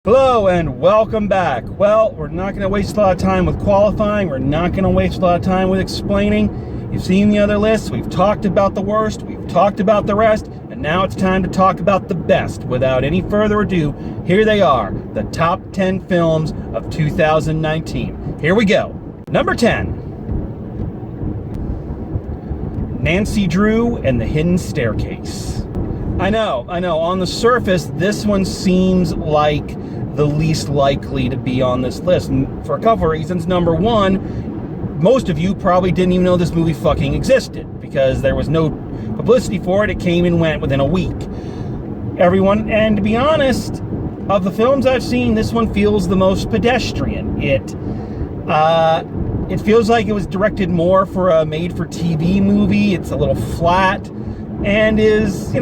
Hello and welcome back. Well, we're not going to waste a lot of time with qualifying. We're not going to waste a lot of time with explaining. You've seen the other lists. We've talked about the worst. We've talked about the rest. And now it's time to talk about the best. Without any further ado, here they are, the top 10 films of 2019. Here we go. Number 10. Nancy Drew and the Hidden Staircase. I know. On the surface, this one seems like the least likely to be on this list, and for a couple of reasons. Number one, most of you probably didn't even know this movie fucking existed because there was no publicity for it. It came and went within a week. Everyone, and to be honest, of the films I've seen, this one feels the most pedestrian. It feels like it was directed more for a made-for-TV movie. It's a little flat and is,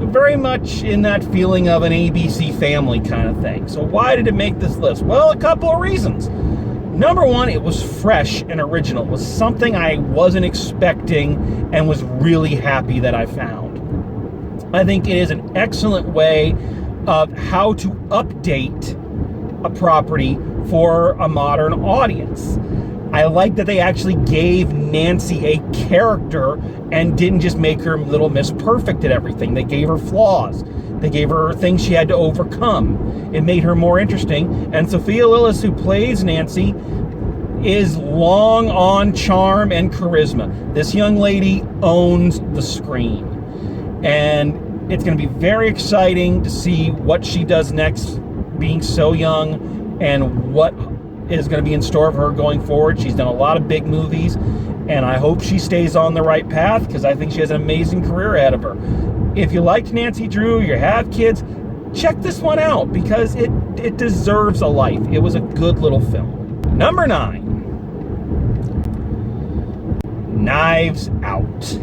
very much in that feeling of an ABC Family kind of thing. So why did it make this list? Well, a couple of reasons. Number one, it was fresh and original. It was something I wasn't expecting and was really happy that I found. I think it is an excellent way of how to update a property for a modern audience. I like that they actually gave Nancy a character and didn't just make her Little Miss Perfect at everything. They gave her flaws. They gave her things she had to overcome. It made her more interesting. And Sophia Lillis, who plays Nancy, is long on charm and charisma. This young lady owns the screen. And it's going to be very exciting to see what she does next, being so young, and what is going to be in store for her going forward. She's done a lot of big movies, and I hope she stays on the right path because I think she has an amazing career ahead of her. If you liked Nancy Drew, you have kids, check this one out because it deserves a life. It was a good little film. Number 9. Knives Out.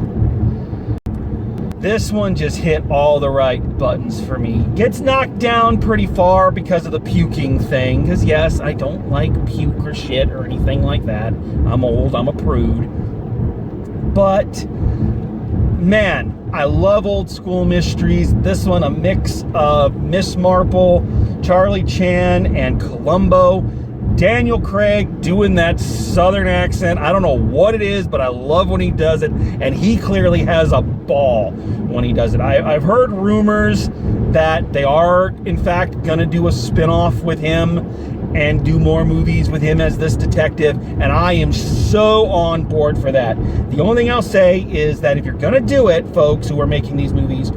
This one just hit all the right buttons for me. Gets knocked down pretty far because of the puking thing. Because yes, I don't like puke or shit or anything like that. I'm old, I'm a prude. But, man, I love old school mysteries. This one, a mix of Miss Marple, Charlie Chan, and Columbo. Daniel Craig doing that southern accent. I don't know what it is, but I love when he does it, and he clearly has a ball when he does it. I've heard rumors that they are, in fact, going to do a spin-off with him and do more movies with him as this detective, and I am so on board for that. The only thing I'll say is that if you're going to do it, folks who are making these movies,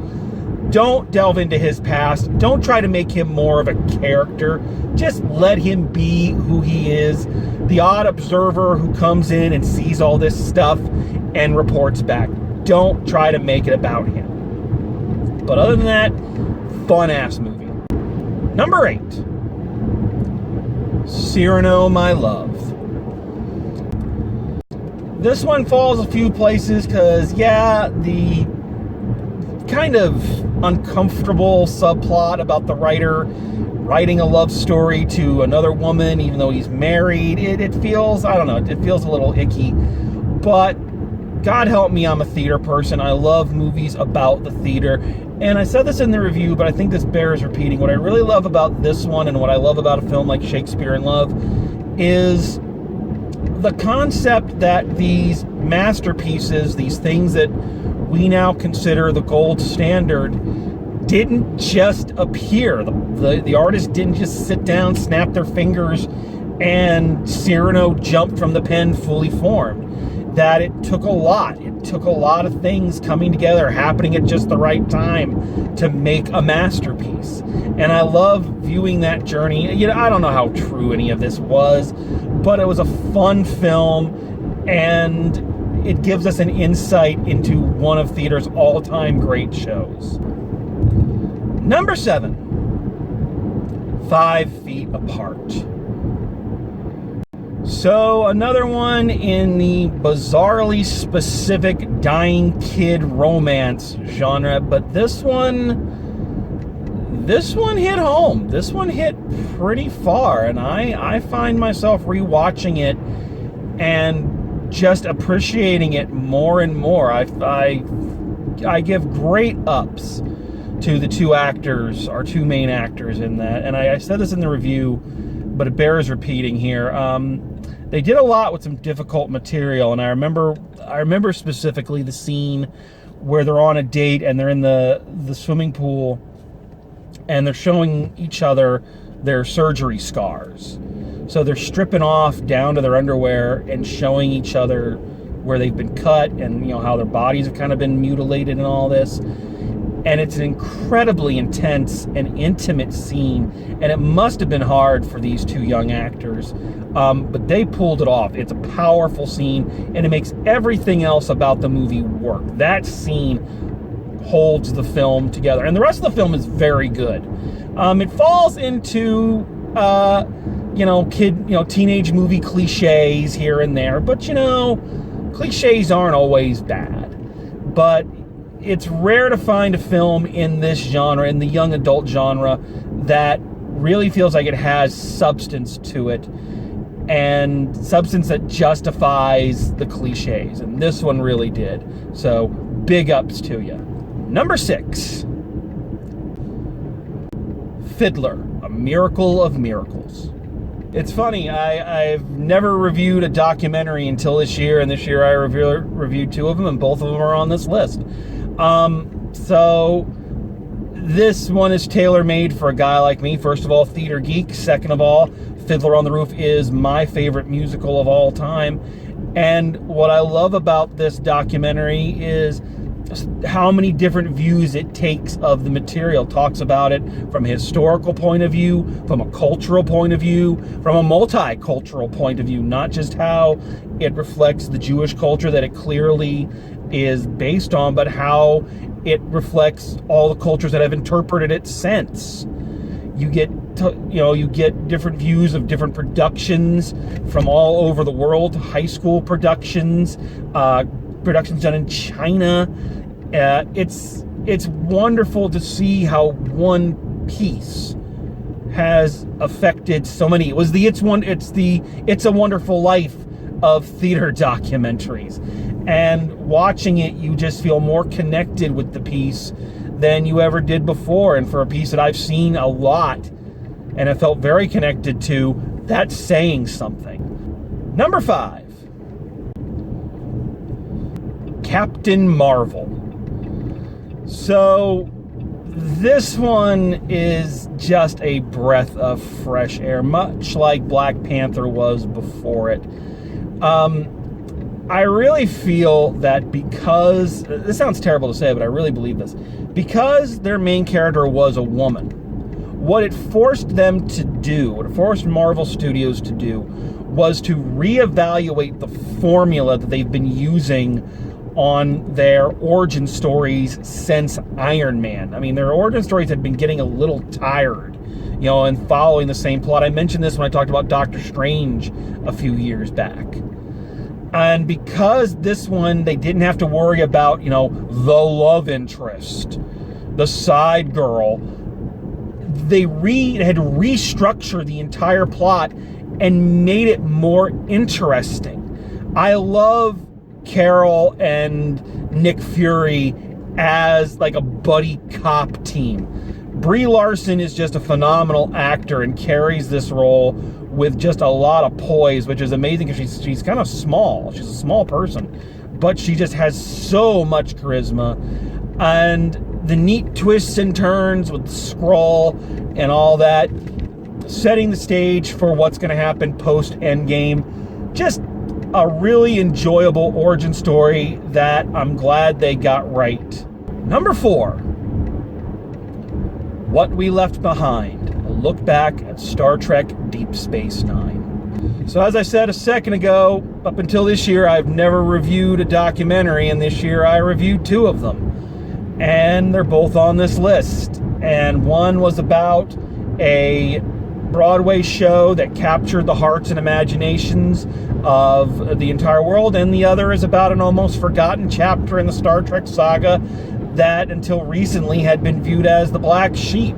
don't delve into his past. Don't try to make him more of a character. Just let him be who he is. The odd observer who comes in and sees all this stuff and reports back. Don't try to make it about him. But other than that, fun-ass movie. Number 8. Cyrano, My Love. This one falls a few places because, yeah, the kind of uncomfortable subplot about the writer writing a love story to another woman even though he's married, it feels, I don't know, it feels a little icky. But God help me, I'm a theater person. I love movies about the theater, and I said this in the review, but I think this bears repeating. What I really love about this one, and what I love about a film like Shakespeare in Love, is the concept that these masterpieces, these things that we now consider the gold standard, didn't just appear. The artist didn't just sit down, snap their fingers, and Cyrano jumped from the pen fully formed. That it took a lot. It took a lot of things coming together, happening at just the right time to make a masterpiece. And I love viewing that journey. I don't know how true any of this was, but it was a fun film, and it gives us an insight into one of theater's all-time great shows. Number 7. 5 Feet Apart. So, another one in the bizarrely specific dying kid romance genre, but this one hit home. This one hit pretty far, and I find myself rewatching it and just appreciating it more and more. I give great ups to the two actors, our two main actors in that. And I said this in the review, but it bears repeating here. They did a lot with some difficult material, and I remember specifically the scene where they're on a date and they're in the swimming pool and they're showing each other their surgery scars. So they're stripping off down to their underwear and showing each other where they've been cut and, you know, how their bodies have kind of been mutilated and all this. And it's an incredibly intense and intimate scene, and it must have been hard for these two young actors, but they pulled it off. It's a powerful scene, and it makes everything else about the movie work. That scene holds the film together, and the rest of the film is very good. It falls into teenage movie cliches here and there, but cliches aren't always bad. But it's rare to find a film in this genre, in the young adult genre, that really feels like it has substance to it, and substance that justifies the cliches, and this one really did. So big ups to you. Number 6, Fiddler, A Miracle of Miracles. It's funny, I've never reviewed a documentary until this year, and this year I reviewed 2 of them, and both of them are on this list. So this one is tailor-made for a guy like me. First of all, theater geek. Second of all, Fiddler on the Roof is my favorite musical of all time. And what I love about this documentary is how many different views it takes of the material. It talks about it from a historical point of view, from a cultural point of view, from a multicultural point of view, not just how it reflects the Jewish culture that it clearly is based on, but how it reflects all the cultures that have interpreted it since. You get different views of different productions from all over the world, high school productions, productions done in China. It's wonderful to see how one piece has affected so many. It's the It's a Wonderful Life of theater documentaries. And watching it, you just feel more connected with the piece than you ever did before. And for a piece that I've seen a lot and have felt very connected to, that's saying something. Number 5, Captain Marvel. So this one is just a breath of fresh air, much like Black Panther was before it. I really feel that because, this sounds terrible to say, but I really believe this, because their main character was a woman, what it forced them to do, what it forced Marvel Studios to do, was to reevaluate the formula that they've been using on their origin stories since Iron Man. I mean, their origin stories had been getting a little tired, and following the same plot. I mentioned this when I talked about Doctor Strange a few years back. And because this one, they didn't have to worry about, the love interest, the side girl. They had to restructure the entire plot and made it more interesting. I love Carol and Nick Fury as like a buddy cop team. Brie Larson is just a phenomenal actor and carries this role with just a lot of poise, which is amazing because she's kind of small. She's a small person, but she just has so much charisma. And the neat twists and turns with the Skrull and all that, setting the stage for what's going to happen post Endgame. Just a really enjoyable origin story that I'm glad they got right. Number 4, What We Left Behind, a look back at Star Trek Deep Space Nine. So as I said a second ago, up until this year, I've never reviewed a documentary, and this year I reviewed 2 of them. And they're both on this list. And one was about a Broadway show that captured the hearts and imaginations of the entire world, and the other is about an almost forgotten chapter in the Star Trek saga that until recently had been viewed as the black sheep.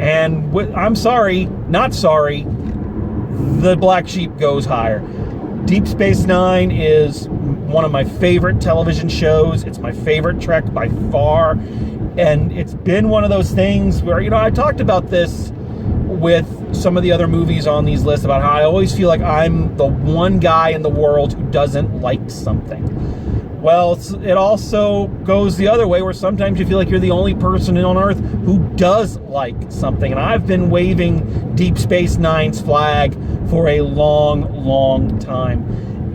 And I'm sorry, not sorry, the black sheep goes higher. Deep Space Nine is one of my favorite television shows. It's my favorite Trek by far. And it's been one of those things where, I talked about this with some of the other movies on these lists about how I always feel like I'm the one guy in the world who doesn't like something. Well, it also goes the other way, where sometimes you feel like you're the only person on Earth who does like something. And I've been waving Deep Space Nine's flag for a long, long time.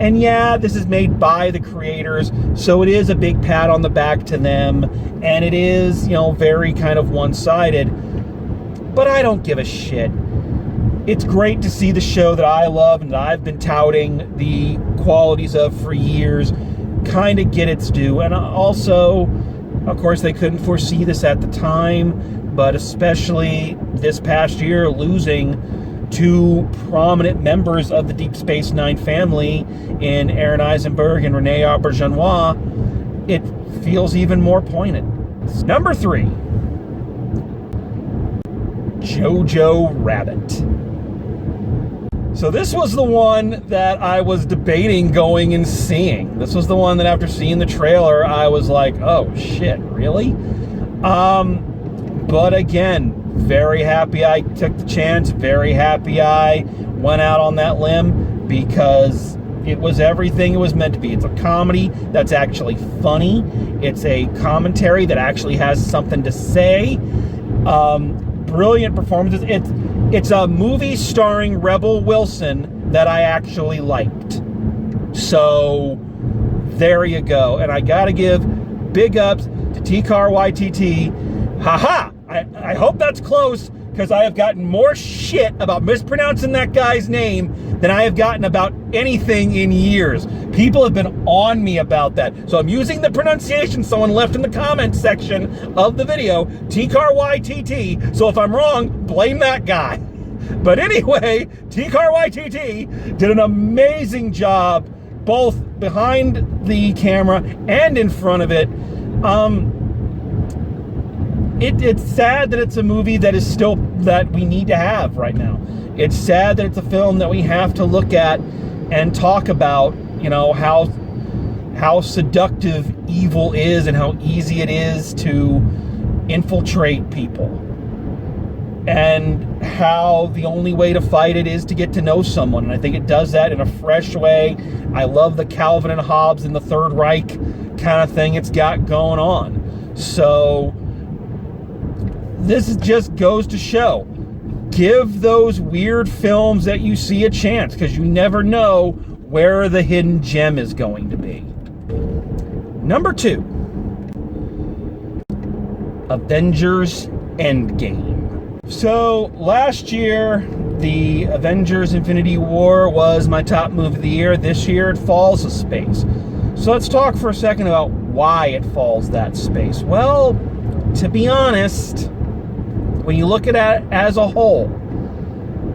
And yeah, this is made by the creators, so it is a big pat on the back to them, and it is, very kind of one-sided. But I don't give a shit. It's great to see the show that I love and that I've been touting the qualities of for years kind of get its due. And also, of course, they couldn't foresee this at the time, but especially this past year, losing two prominent members of the Deep Space Nine family in Aaron Eisenberg and Rene Auberjonois, it feels even more poignant. Number 3, Jojo Rabbit. So this was the one that I was debating going and seeing. This was the one that after seeing the trailer, I was like, oh shit, really? But again, very happy I took the chance, very happy I went out on that limb, because it was everything it was meant to be. It's a comedy that's actually funny. It's a commentary that actually has something to say. Brilliant performances. It's a movie starring Rebel Wilson that I actually liked. So there you go. And I gotta give big ups to T-Car YTT. Haha! I hope that's close, because I have gotten more shit about mispronouncing that guy's name than I have gotten about anything in years. People have been on me about that. So I'm using the pronunciation someone left in the comments section of the video, T-Car YTT. So if I'm wrong, blame that guy. But anyway, T-Car YTT did an amazing job, both behind the camera and in front of it. It's sad that it's a movie that is still, that we need to have right now. It's sad that it's a film that we have to look at and talk about, how seductive evil is and how easy it is to infiltrate people. And how the only way to fight it is to get to know someone. And I think it does that in a fresh way. I love the Calvin and Hobbes and the Third Reich kind of thing it's got going on. So this just goes to show, give those weird films that you see a chance, because you never know where the hidden gem is going to be. Number 2, Avengers Endgame. So last year, the Avengers Infinity War was my top movie of the year. This year it falls a space. So let's talk for a second about why it falls that space. Well, to be honest, when you look at it as a whole,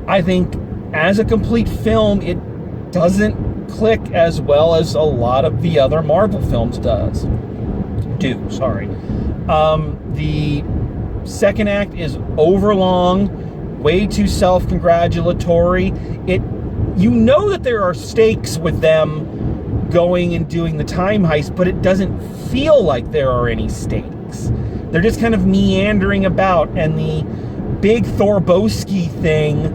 I think as a complete film, it doesn't click as well as a lot of the other Marvel films do. The second act is overlong, way too self-congratulatory. You know that there are stakes with them going and doing the time heist, but it doesn't feel like there are any stakes. They're just kind of meandering about, and the big Thorbowski thing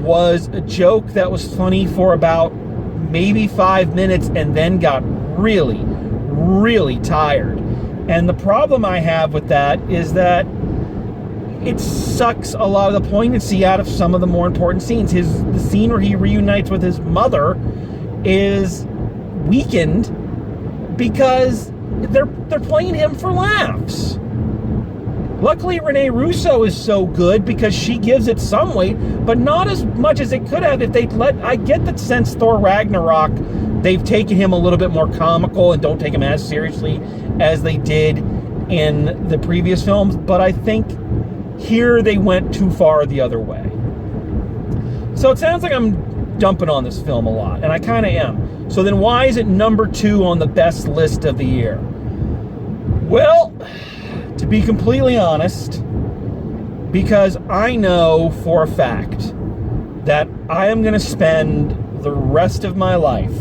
was a joke that was funny for about maybe 5 minutes and then got really, really tired. And the problem I have with that is that it sucks a lot of the poignancy out of some of the more important scenes. The scene where he reunites with his mother is weakened because they're playing him for laughs. Luckily, Rene Russo is so good because she gives it some weight, but not as much as it could have if they'd I get that since Thor Ragnarok, they've taken him a little bit more comical and don't take him as seriously as they did in the previous films, but I think here they went too far the other way. So it sounds like I'm dumping on this film a lot, and I kind of am. So then why is it number 2 on the best list of the year? Well, to be completely honest, because I know for a fact that I am going to spend the rest of my life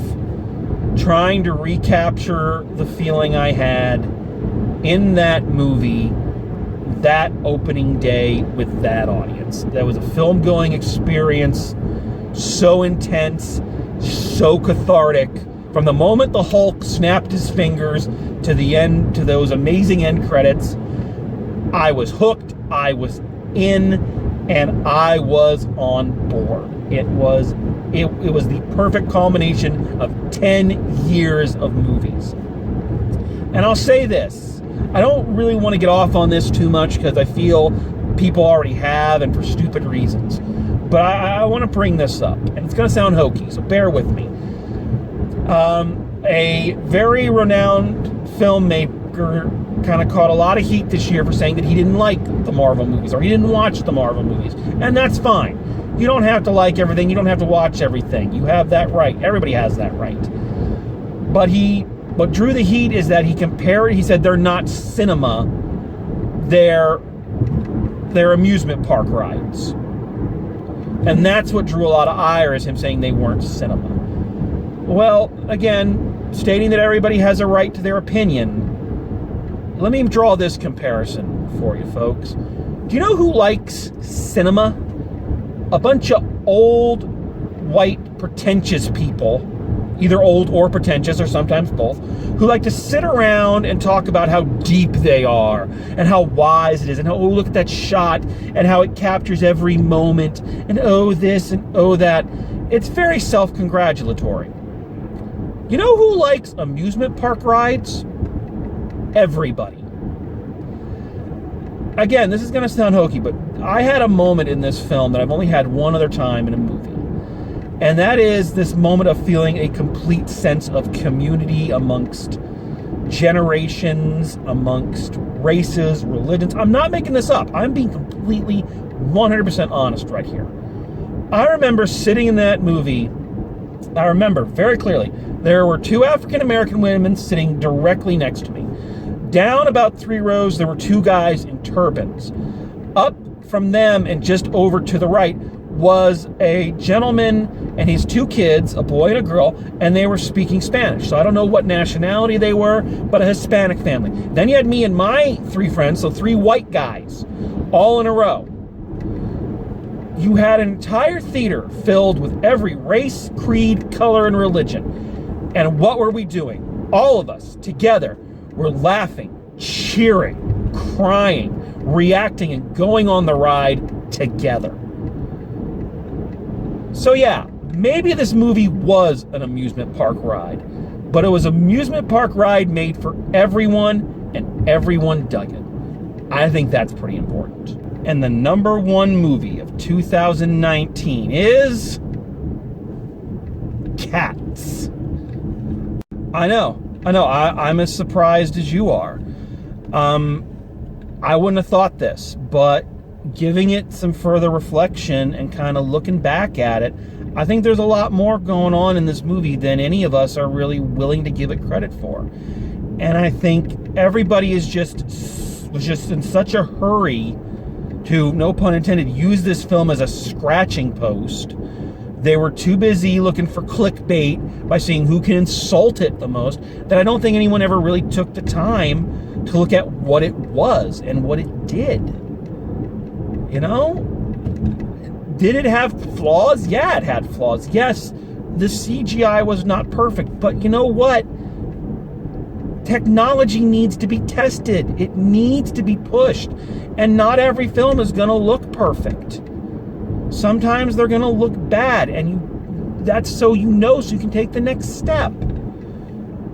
trying to recapture the feeling I had in that movie that opening day with that audience. That was a film-going experience, so intense, so cathartic. From the moment the Hulk snapped his fingers to the end, to those amazing end credits, I was hooked, I was in, and I was on board. It was the perfect culmination of 10 years of movies. And I'll say this, I don't really want to get off on this too much because I feel people already have, and for stupid reasons. But I want to bring this up, and it's going to sound hokey, so bear with me. A very renowned filmmaker kind of caught a lot of heat this year for saying that he didn't like the Marvel movies, or he didn't watch the Marvel movies. And that's fine. You don't have to like everything. You don't have to watch everything. You have that right. Everybody has that right. But what drew the heat is that he said they're not cinema. They're amusement park rides. And that's what drew a lot of ire, is him saying they weren't cinema. Well, again, stating that everybody has a right to their opinion, let me draw this comparison for you folks. Do you know who likes cinema? A bunch of old, white, pretentious people, either old or pretentious, or sometimes both, who like to sit around and talk about how deep they are, and how wise it is, and how, oh, look at that shot, and how it captures every moment, and oh this, and oh that. It's very self-congratulatory. You know who likes amusement park rides? Everybody. Again, this is going to sound hokey, but I had a moment in this film that I've only had one other time in a movie. And that is this moment of feeling a complete sense of community amongst generations, amongst races, religions. I'm not making this up. I'm being completely 100% honest right here. I remember sitting in that movie, I remember very clearly, there were two African-American women sitting directly next to me. Down about 3 rows, there were 2 guys in turbans. Up from them and just over to the right was a gentleman and his 2 kids, a boy and a girl, and they were speaking Spanish. So I don't know what nationality they were, but a Hispanic family. Then you had me and my 3 friends, so 3 white guys, all in a row. You had an entire theater filled with every race, creed, color, and religion. And what were we doing? All of us together were laughing, cheering, crying, reacting, and going on the ride together. So yeah, maybe this movie was an amusement park ride, but it was an amusement park ride made for everyone, and everyone dug it. I think that's pretty important. And the number 1 movie of 2019 is Cats. I know. I'm as surprised as you are. I wouldn't have thought this, but giving it some further reflection and kind of looking back at it, I think there's a lot more going on in this movie than any of us are really willing to give it credit for. And I think everybody was just in such a hurry to, no pun intended, use this film as a scratching post. They were too busy looking for clickbait by seeing who can insult it the most, that I don't think anyone ever really took the time to look at what it was and what it did. You know? Did it have flaws? Yeah, it had flaws. Yes, the CGI was not perfect, but you know what? Technology needs to be tested. It needs to be pushed. And not every film is going to look perfect. Sometimes they're going to look bad, and that's so you can take the next step.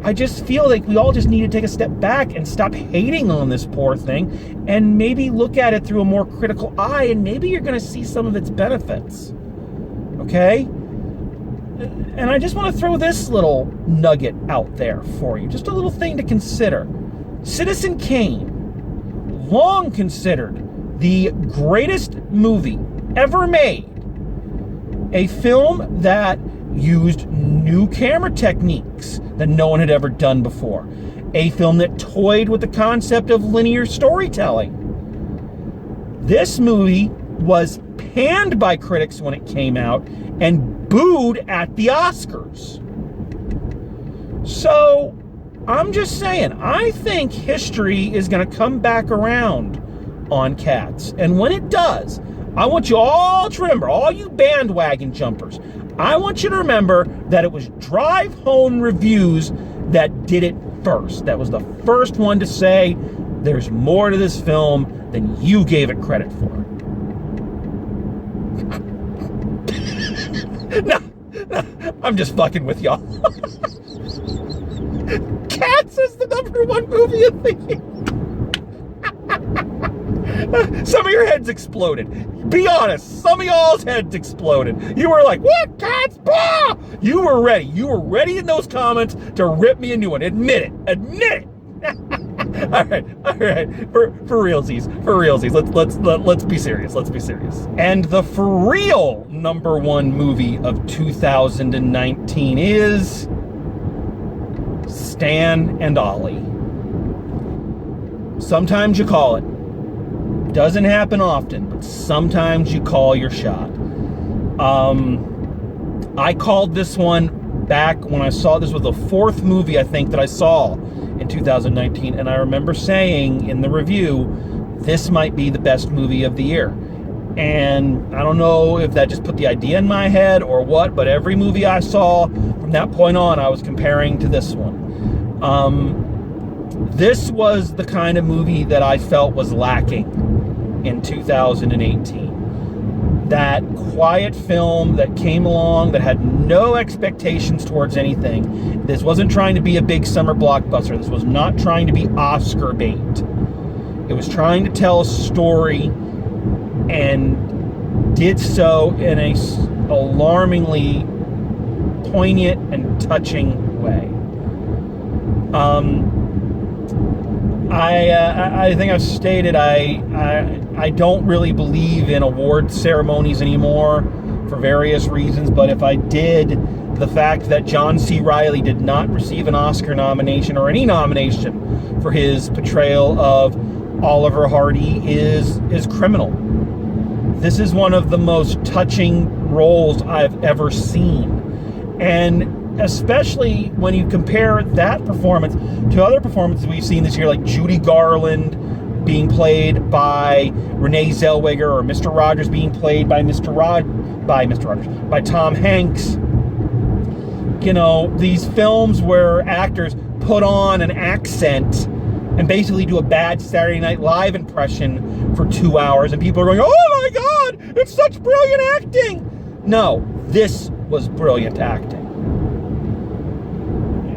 I just feel like we all just need to take a step back and stop hating on this poor thing and maybe look at it through a more critical eye, and maybe you're going to see some of its benefits. Okay? And I just want to throw this little nugget out there for you. Just a little thing to consider. Citizen Kane, long considered the greatest movie ever made. A film that used new camera techniques that no one had ever done before. A film that toyed with the concept of linear storytelling. This movie was panned by critics when it came out and booed at the Oscars. So, I'm just saying, I think history is going to come back around on Cats. And when it does, I want you all to remember, all you bandwagon jumpers, I want you to remember that it was Drive Home Reviews that did it first. That was the first one to say there's more to this film than you gave it credit for. No, I'm just fucking with y'all. Cats is the #1 movie of the year. Some of your heads exploded. Be honest, some of y'all's heads exploded. You were like, what, Cats? Bah! You were ready. You were ready in those comments to rip me a new one. Admit it. Admit it. all right. For realsies. Let's be serious. Let's be serious. And the for real #1 movie of 2019 is Stan and Ollie. Sometimes you call it. Doesn't happen often, but sometimes you call your shot. I called this one back when I saw this was the 4th movie, I think, that I saw in 2019, and I remember saying in the review, this might be the best movie of the year. And I don't know if that just put the idea in my head or what, but every movie I saw from that point on, I was comparing to this one. This was the kind of movie that I felt was lacking in 2018. That quiet film that came along that had no expectations towards anything. This wasn't trying to be a big summer blockbuster. This was not trying to be Oscar bait. It was trying to tell a story and did so in a alarmingly poignant and touching way. I think I've stated I don't really believe in award ceremonies anymore for various reasons, but if I did, the fact that John C. Reilly did not receive an Oscar nomination or any nomination for his portrayal of Oliver Hardy is criminal. This is one of the most touching roles I've ever seen. And especially when you compare that performance to other performances we've seen this year, like Judy Garland being played by Renee Zellweger, or Mr. Rogers being played by by Tom Hanks. You know, these films where actors put on an accent and basically do a bad Saturday Night Live impression for 2 hours, and people are going, oh my God, it's such brilliant acting. No, this was brilliant acting.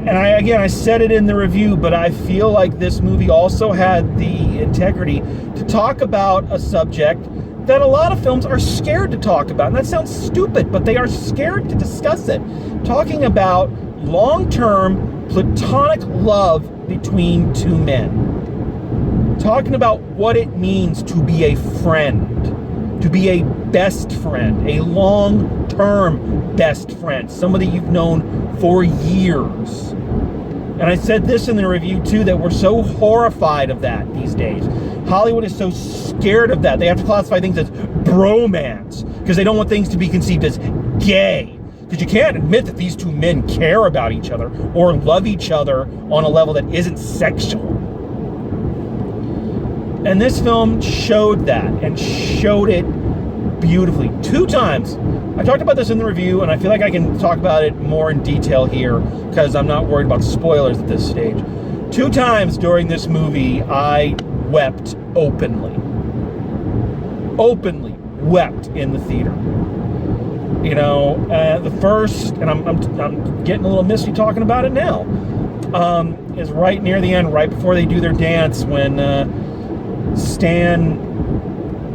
And I said it in the review, but I feel like this movie also had the integrity to talk about a subject that a lot of films are scared to talk about. And that sounds stupid, but they are scared to discuss it. Talking about long-term platonic love between two men. Talking about what it means to be a friend, to be a best friend, a long-term best friend, somebody you've known for years. And I said this in the review too, that we're so horrified of that these days. Hollywood is so scared of that. They have to classify things as bromance because they don't want things to be conceived as gay. Because you can't admit that these two men care about each other or love each other on a level that isn't sexual. And this film showed that, and showed it beautifully. 2 times. I talked about this in the review, and I feel like I can talk about it more in detail here because I'm not worried about spoilers at this stage. 2 times during this movie, I wept openly. Openly wept in the theater. You know, the first, and I'm getting a little misty talking about it now, is right near the end, right before they do their dance, when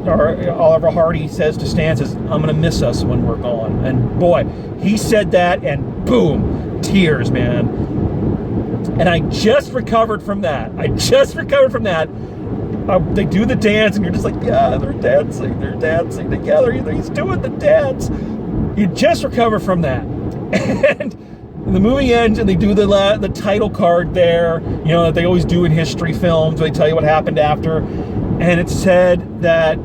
Oliver Hardy says to Stan, I'm going to miss us when we're gone. And boy, he said that, and boom, tears, man. And I just recovered from that. They do the dance, and you're just like, yeah, they're dancing together. He's doing the dance. You just recover from that. And the movie ends, and they do the title card there, you know, that they always do in history films. They tell you what happened after. And it said that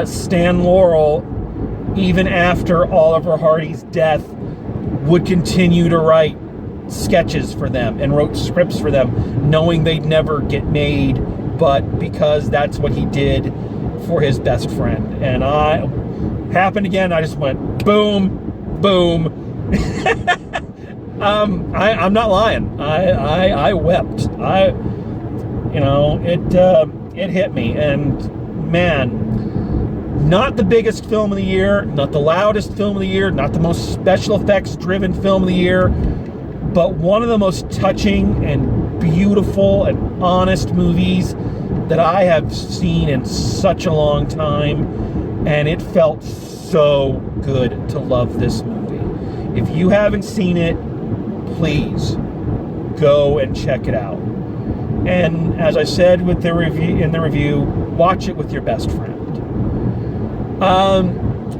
Stan Laurel, even after Oliver Hardy's death, would continue to write sketches for them and wrote scripts for them, knowing they'd never get made, but because that's what he did for his best friend. And happened again, I just went boom, boom. I'm not lying. I wept. It hit me, and man, not the biggest film of the year, not the loudest film of the year, not the most special effects driven film of the year, but one of the most touching and beautiful and honest movies that I have seen in such a long time, and it felt so good to love this movie. If you haven't seen it, please go and check it out. And as I said in the review, watch it with your best friend.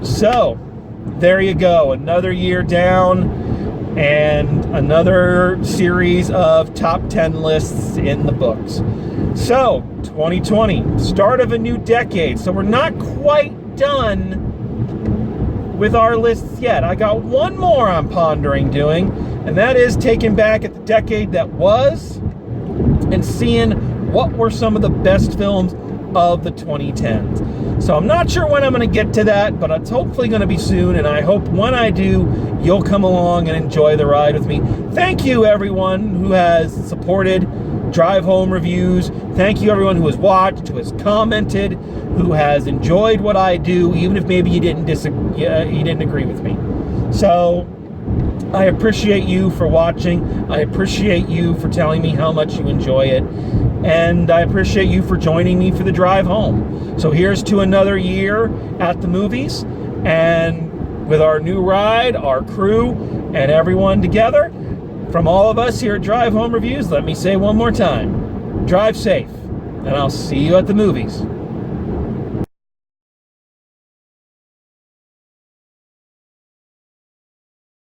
So there you go, another year down and another series of top 10 lists in the books. So 2020, start of a new decade. So we're not quite done with our lists yet. I got one more I'm pondering doing, and that is taking back at the decade that was and seeing what were some of the best films of the 2010s. So I'm not sure when I'm going to get to that, but it's hopefully going to be soon, and I hope when I do, you'll come along and enjoy the ride with me. Thank you, everyone who has supported Drive Home Reviews. Thank you, everyone who has watched, who has commented, who has enjoyed what I do, even if maybe you didn't agree with me. So I appreciate you for watching. I appreciate you for telling me how much you enjoy it. And I appreciate you for joining me for the drive home. So here's to another year at the movies. And with our new ride, our crew, and everyone together, from all of us here at Drive Home Reviews, let me say one more time, drive safe, and I'll see you at the movies.